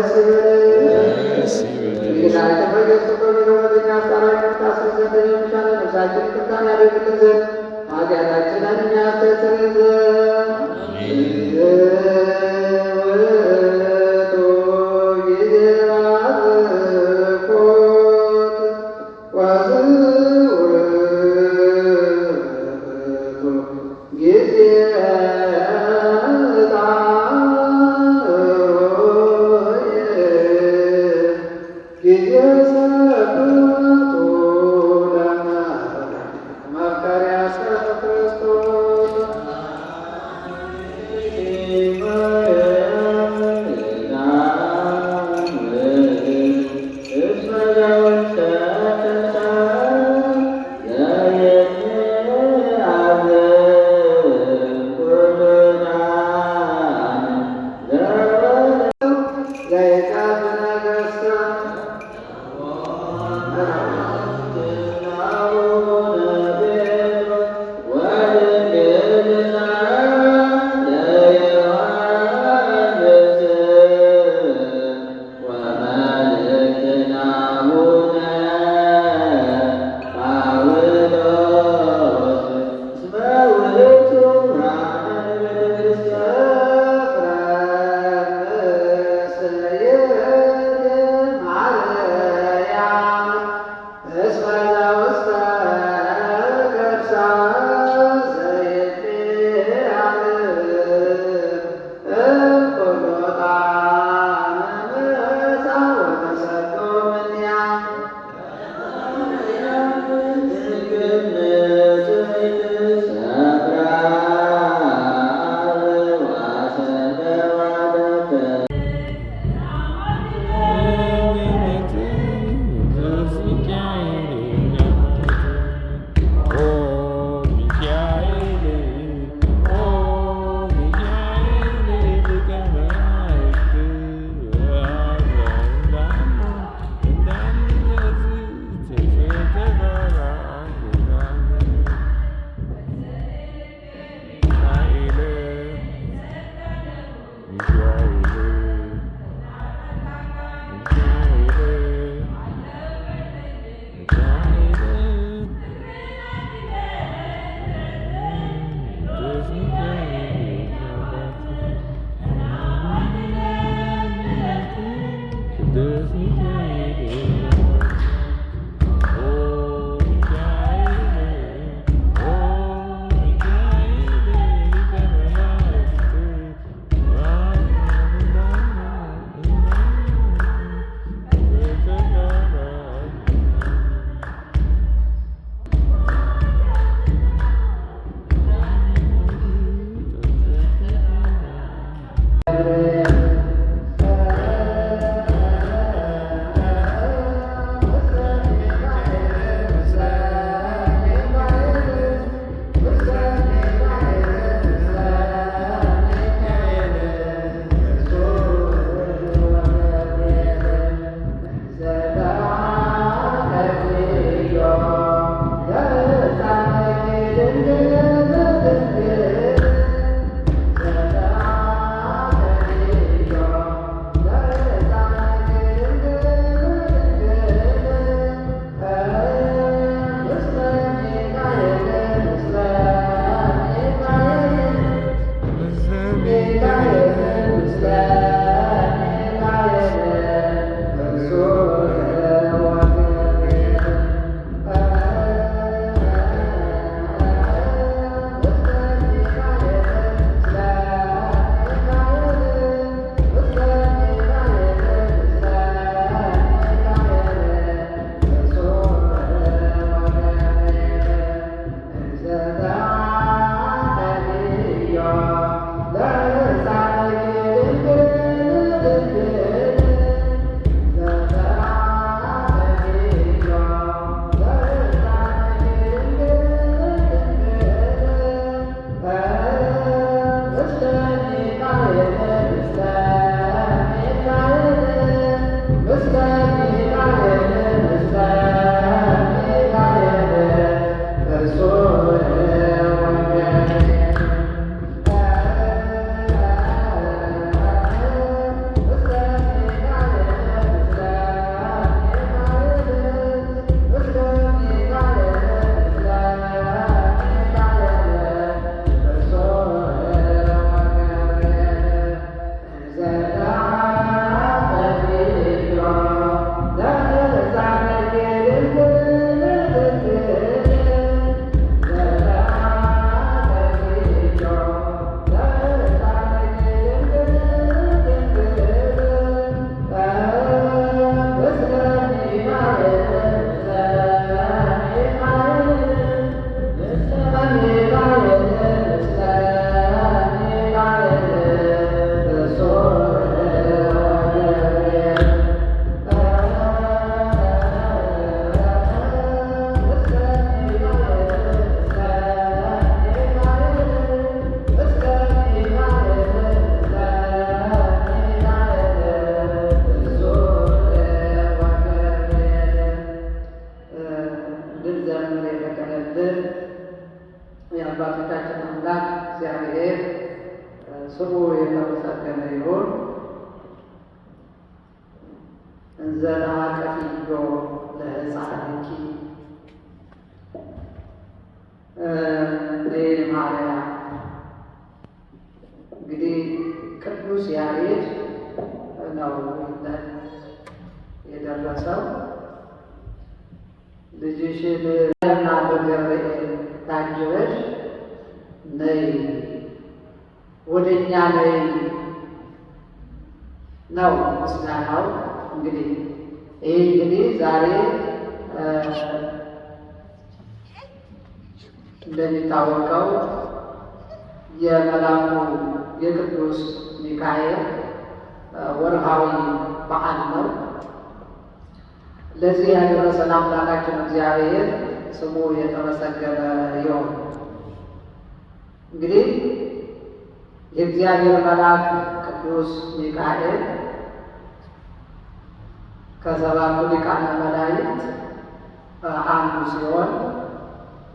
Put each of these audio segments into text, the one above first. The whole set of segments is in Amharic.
Amen. ዘተሐቀፊዮ ለሕፃንኪ ማርያም። እንግዲህ ቅዱስ ያሬድ ነው የደረሰው። ልጅሽን እና በገብርኤል ታጅበሽ ነይ ወደ እኛ ነይ ነው ምስጋናው። እንግዲህ ይህ እንግዲህ ዛሬ እንደሚታወቀው የመልአኩ የቅዱስ ሚካኤል ወርሃዊ በዓል ነው። ለዚህ ያደረሰን አምላካችን እግዚአብሔር ስሙ የተመሰገነ ይሁን። እንግዲህ የእግዚአብሔር መልአክ ቅዱስ ሚካኤል ከሰባቱ ሊቃነ መላእክት አንዱ ሲሆን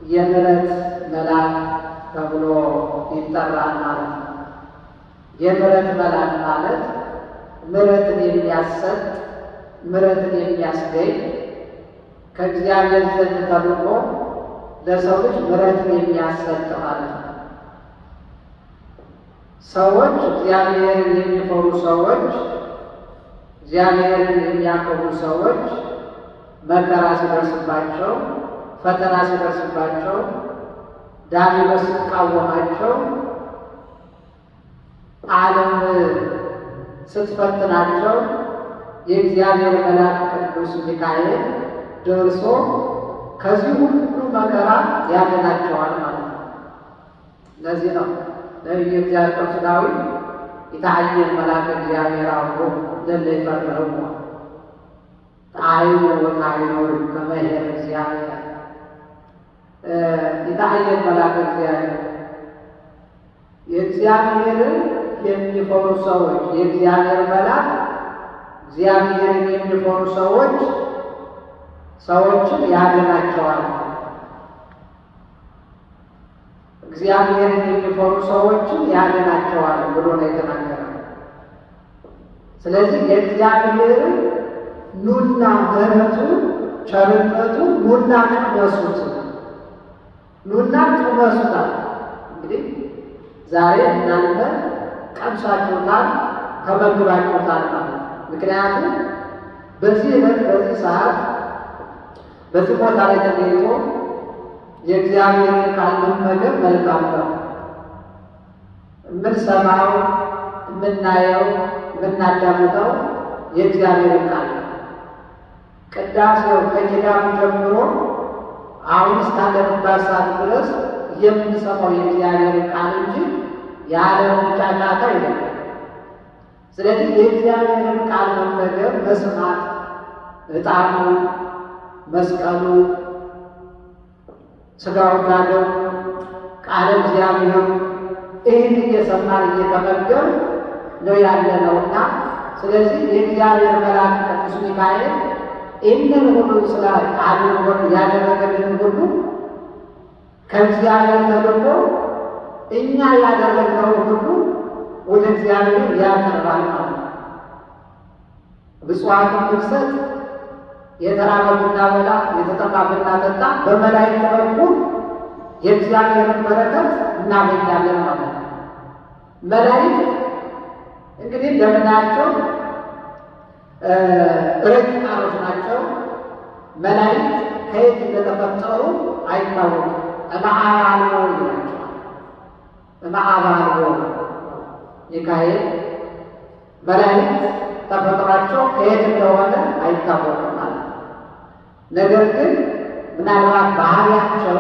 የምሕረት መልአክ ተብሎ ይጠራል ማለት ነው። የምሕረት መልአክ ማለት ምሕረትን የሚያሰጥ ምሕረትን የሚያስገኝ ከእግዚአብሔር ዘንድ ተልኮ ለሰው ልጅ ምሕረትን የሚያሰጥ ማለት ነው። ሰዎች እግዚአብሔርን የሚፈሩ ሰዎች፣ እግዚአብሔርን የሚያከብሩ ሰዎች መከራ ሲደርስባቸው፣ ፈተና ሲደርስባቸው፣ ዲያብሎስ ሲቃወማቸው፣ ዓለም ስትፈትናቸው የእግዚአብሔር መልአክ ቅዱስ ሚካኤል ደርሶ ከዚህ ሁሉ መከራ ያድናቸዋል ማለት ነው። ለዚህ ነው ነቢዩ እግዚአብሔር ቅዱስ ዳዊት ይትሐየል መልአከ እግዚአብሔር አብሮ ለእለ ይፈርህዎ ተአሐዩ ወተአሐዩ ከመ ይኄር እግዚአብሔር። ይትሐየል መልአከ እግዚአብሔር የእግዚአብሔርን የሚፈሩ ሰዎች፣ የእግዚአብሔር መልአክ እግዚአብሔርን የሚፈሩ ሰዎች ሰዎችን ያድናቸዋል። እግዚአብሔርን የሚፈሩ ሰዎችን ያድናቸዋል ብሎ ነው የተናገረው። ስለዚህ የእግዚአብሔርን ኑና ምሕረቱን ቸርነቱን ኑና ቅመሱት፣ ኑና ቅመሱታል። እንግዲህ ዛሬ እናንተ ቀምሳችሁታል፣ ተመግባችሁታል ማለት ነው። ምክንያቱም በዚህ ዕለት በዚህ ሰዓት በዚህ ቦታ ላይ ተገኝቶ የእግዚአብሔርን ቃል መመገብ መልካም ነው። የምንሰማው፣ የምናየው፣ የምናዳምጠው የእግዚአብሔርን ቃል ነው። ቅዳሴው ከኪዳኑ ጀምሮ አሁን እስካለንባት ሰዓት ድረስ የምንሰማው የእግዚአብሔርን ቃል እንጂ የዓለምን ጫጫታ አይደለም። ስለዚህ የእግዚአብሔርን ቃል መመገብ መስማት፣ ዕጣኑ፣ መስቀሉ፣ ሥጋውና ደሙ፣ ቃለ እግዚአብሔሩ ይህን እየሰማን እየተመገብ ነው ያለነውና ስለዚህ የእግዚአብሔር መልአክ ቅዱስ ሚካኤል ይህንን ሁሉ ስለ አድርጎት ያደረገልን ሁሉ ከእግዚአብሔር ተልኮ እኛ ያደረግነው ሁሉ ወደ እግዚአብሔር ያቀርባል ማለት ነው። ብፁዓትን ብንሰጥ የተራበ ብናበላ የተጠማ ብናጠጣ በመላእክት በኩል የእግዚአብሔርን በረከት እናገኛለን ማለት ነው። መላእክት እንግዲህ እንደምናያቸው ረቂቃኖች ናቸው። መላእክት ከየት እንደተፈጠሩ አይታወቅም። እምአባልቦ ይላቸዋል። እምአባልቦ ሚካኤል መላእክት ተፈጥሯቸው ከየት እንደሆነ አይታወቅም ማለት ነው። ነገር ግን ምናልባት ባህሪያቸው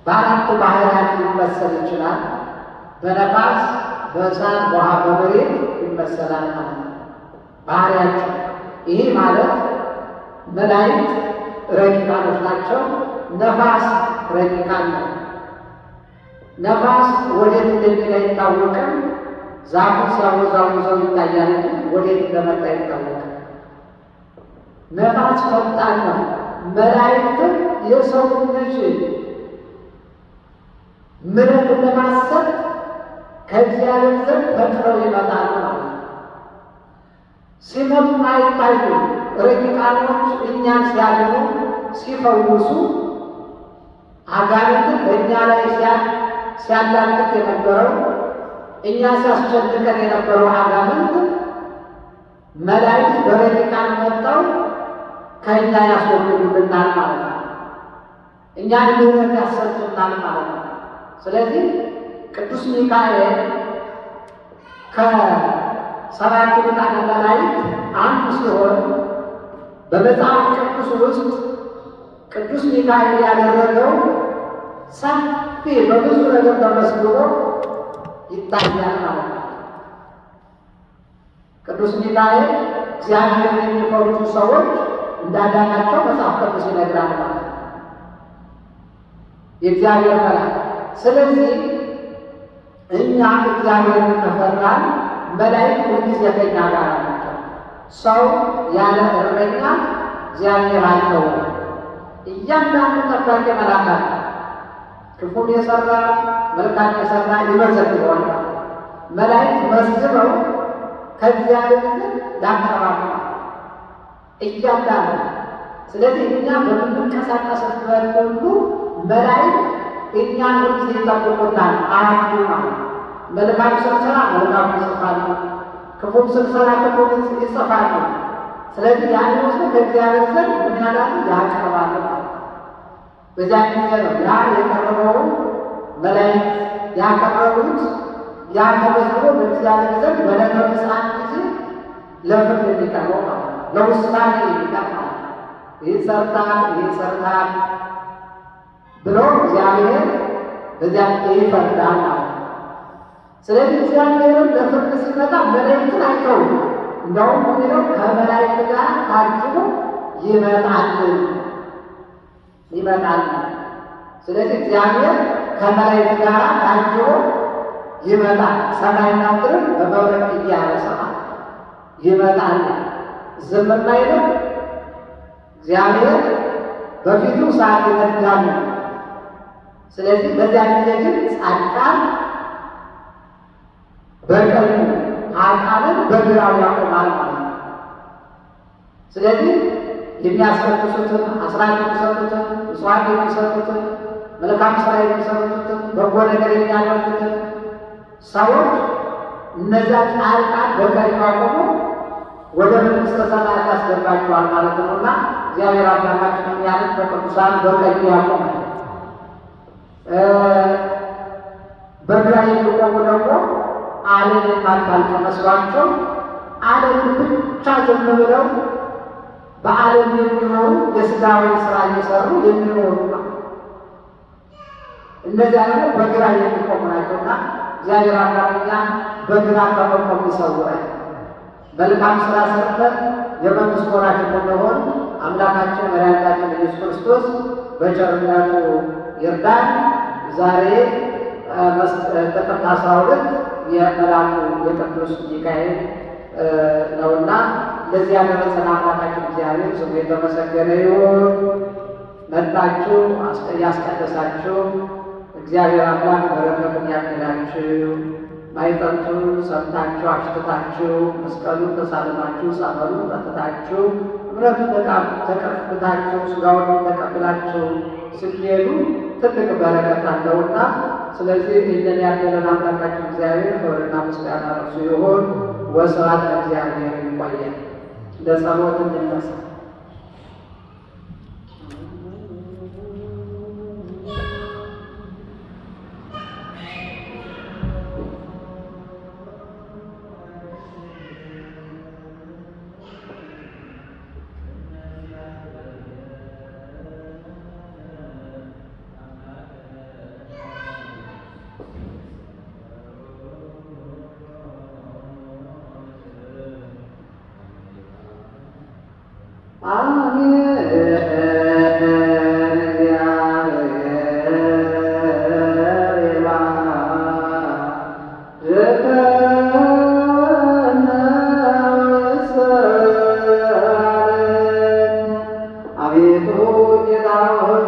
በአራቱ ባህሪያት ሊመሰል ይችላል። በነፋስ፣ በእሳት፣ በውሃ፣ በመሬት ይመሰላል ማለት ነው ባህሪያቸው። ይሄ ማለት መላእክት ረቂቃኖች ናቸው። ነፋስ ረቂቃን ነው። ነፋስ ወዴት እንደሚሄድ አይታወቅም። ዛፉ ሲያወዛውዘው ይታያል እንጂ ወዴት እንደመጣ አይታወቅም። ነፋስ ፈጣን ነው። መላእክትም የሰው ልጅ ምሕረትን ለማሰብ ከእግዚአብሔር ዘንድ ፈጥረው ይመጣሉ ማለት ነው። ሲመጡም አይታዩም። ረቂቃኖች እኛን ሲያድኑ ሲፈውሱ፣ አጋንንትን በእኛ ላይ ሲያላግጥ የነበረው እኛ ሲያስጨንቀን የነበረው አጋንንት መላእክት በረቂቃን መጥተው ከእኛ ያስወግዱልናል ማለት ነው። እኛን ምሕረት ያሰጡናል ማለት ነው። ስለዚህ ቅዱስ ሚካኤል ከሰባቱ ሊቃነ መላእክት አንዱ ሲሆን በመጽሐፍ ቅዱስ ውስጥ ቅዱስ ሚካኤል ያደረገው ሰፊ በብዙ ነገር ተመስግቦ ይታያል ማለት ነው። ቅዱስ ሚካኤል እግዚአብሔርን የሚፈሩት ሰዎች እንዳዳናቸው መጽሐፍ ቅዱስ ይነግራል ማለት ነው። የእግዚአብሔር መልአክ። ስለዚህ እኛ እግዚአብሔርን ከፈራን መላእክት ሁልጊዜ ከእኛ ጋር ናቸው። ሰው ያለ እረኛ እግዚአብሔር አይተውም። እያንዳንዱ ጠባቂ መልአክ አለ። ክፉን የሰራ መልካም የሰራ ይመዘግበዋል። መላእክት መዝግበው ከእግዚአብሔር ዘንድ ያቀርባሉ እያንዳንዱ። ስለዚህ እኛ በምንንቀሳቀስበት ሁሉ መላእክት እኛን ሁልጊዜ ይጠብቁናል። አንዱ ማለት መልካም ስንሰራ መልካም ይጽፋሉ፣ ክፉም ስንሰራ ክፉን ይጽፋሉ። ስለዚህ ያን ወስዶ ከእግዚአብሔር ዘንድ ምን ያላሉ ያቀርባሉ ማለት ነው። በዚያ ጊዜ ነው ያ የቀረበው መላእክት ያቀረቡት ያ ተመዝግቦ በእግዚአብሔር ዘንድ በዕለተ ምጽአት ጊዜ ለፍርድ የሚቀርበው ማለት ነው። ለውሳኔ የሚቀርብ ማለት ነው። ይህ ሰርታል ብሎ እግዚአብሔር በዚያ ይፈርዳል ማለት ነው። ስለዚህ እግዚአብሔርም ለፍርድ ሲመጣ መላእክትን አይተውም። እንደውም የሚለው ከመላእክት ጋር ታጅቦ ይመጣል። ስለዚህ እግዚአብሔር ከመላእክት ጋር ታጅቦ ይመጣል። ሰማይና ምድርን በመብረቅ እያበሰ ይመጣል። ዝም አይልም። እግዚአብሔር በፊቱ እሳት ይነዳል። ስለዚህ በዚያ ጊዜ ግን ጻድቃን በቀኙ ኃጥአንን በግራው ያቆማል ማለት ነው። ስለዚህ የሚያስቀድሱትን፣ አስራት የሚሰጡትን፣ ምጽዋት የሚሰጡትን፣ መልካም ስራ የሚሰሩትን፣ በጎ ነገር የሚያደርጉትን ሰዎች እነዚያ ጻድቃን በቀኙ አቆሞ ወደ መንግሥተ ሰማያት ያስገባቸዋል ማለት ነውና እግዚአብሔር አምላካችን ያንን በቅዱሳን በቀኙ ያቆማል። በግራ የሚቆሙ ደግሞ ዓለም የማታልቅ መስሏቸው ዓለምን ብቻ ዝም ብለው በዓለም የሚኖሩ የሥጋዊ ስራ እየሰሩ የሚኖሩ ነው። እነዚያ ደግሞ በግራ የሚቆሙ ናቸውና እግዚአብሔር አምላክኛ በግራ ከመቆም ይሰውራል። መልካም ስራ ሰርተን የመንግሥት ወራሽ እንድንሆን አምላካችን መድኃኒታችን ኢየሱስ ክርስቶስ በቸርነቱ ይርዳን። ዛሬ ጥቅምት 12 የመልአኩ የቅዱስ ሚካኤል ነውና ለዚህ ያደረሰን አምላካችን እግዚአብሔር ስሙ የተመሰገነ ይሁን። መጣችሁ ያስቀደሳችሁ እግዚአብሔር አምላክ በረከቱን ያድላችሁ። ማይጠንቱን ሰምታችሁ አሽትታችሁ መስቀሉን ተሳልማችሁ ጸበሉን ጠጥታችሁ እምነቱን ተቀብታችሁ ሥጋውን ተቀብላችሁ ስትሄዱ ትልቅ በረከት አለውና ስለዚህ ይህንን ያደለን አምላካችን እግዚአብሔር ክብርና ምስጋና ለእርሱ ይሁን። ወስብሐት ለእግዚአብሔር። ይቆየን። ለጸሎት እንነሳ። አቤቱ ጌታ ሆይ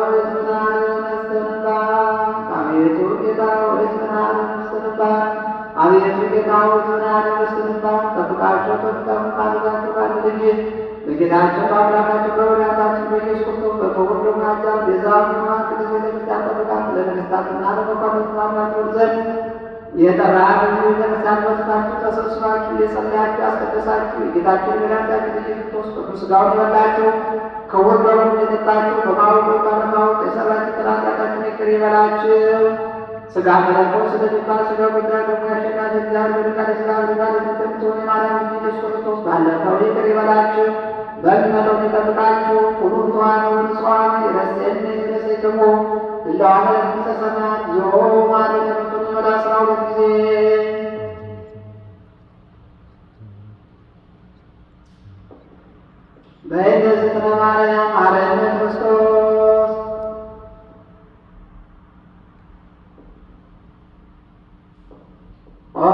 በአምላካቸው ተፍተው ማድረጋቸው ባለ ልጅ በጌታችን በአምላካችን በመድኃኒታችን በኢየሱስ ክርስቶስ በክቡር ደሙ አዳም ቤዛ ሆኗት ቅድስት ቤተክርስቲያን ጠብቃት ለነገሥታትና ለመኳንንት ማድራቸው ዘንድ የጠራን ቤተክርስቲያን በስታችሁ ተሰብስባችሁ የጸለያችሁ ያስቀደሳችሁ የጌታችን መድኃኒታችን ኢየሱስ ክርስቶስ ቅዱስ ሥጋውን የበላችሁ ክቡር ደሙን የጠጣችሁ በማወቅ ባለማወቅ የሠራችሁ ኃጢአታችሁን ይቅር ይበላችሁ። ሥጋ መለኮት ስለሚባል ሥጋ ጉዳይ ደግሞ ያሸናፊ እግዚአብሔር ቃል ሥጋ ቃል የምትሆን የማርያም ልጅ ኢየሱስ ክርስቶስ ባለፈው ይቅር ይበላችሁ። በሚመጣው ይጠብቃችሁ። ሁሉ ተዋነው ንጹሐን የረሴን የረሴ ደግሞ እለዋለ መንግሥተ ሰማያት ዞ ማለት የምትሆን ወደ 12 ጊዜ በእንደዝትነ ማርያም አረነ ክርስቶስ ኦ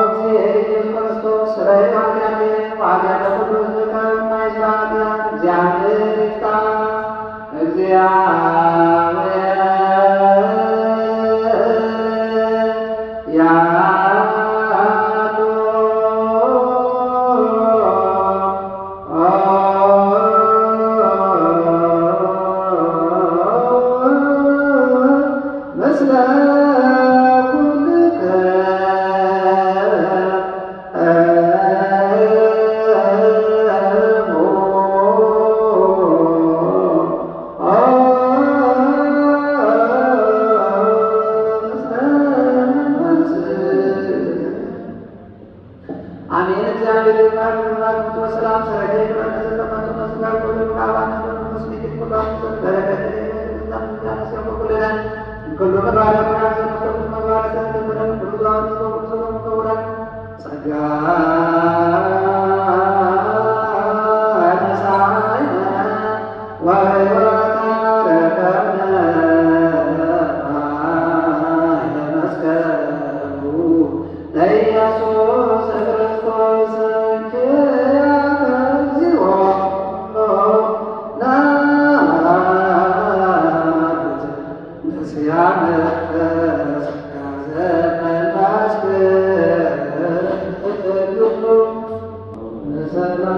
እግዚእ ኢየሱስ ክርስቶስ ስረይ ኃጢአቴ ወኃጢአተ ኩሉ ሕዝብ ከማይስራ ኃጢአት እግዚአብሔር ይፍታ። አሜን። እግዚአብሔር ይባርክ ባርኩት ወሰላም ሰረገ ይባረክ ተቀመጡ መስጋር ሁሉ ካባን መንፈስ ሊቅ ሁሉ በረከት ይመጣ ሁሉ መባረክ ነው መባረክ ነው ሁሉ ዛው ነው ከወራት ጸጋ ሰላም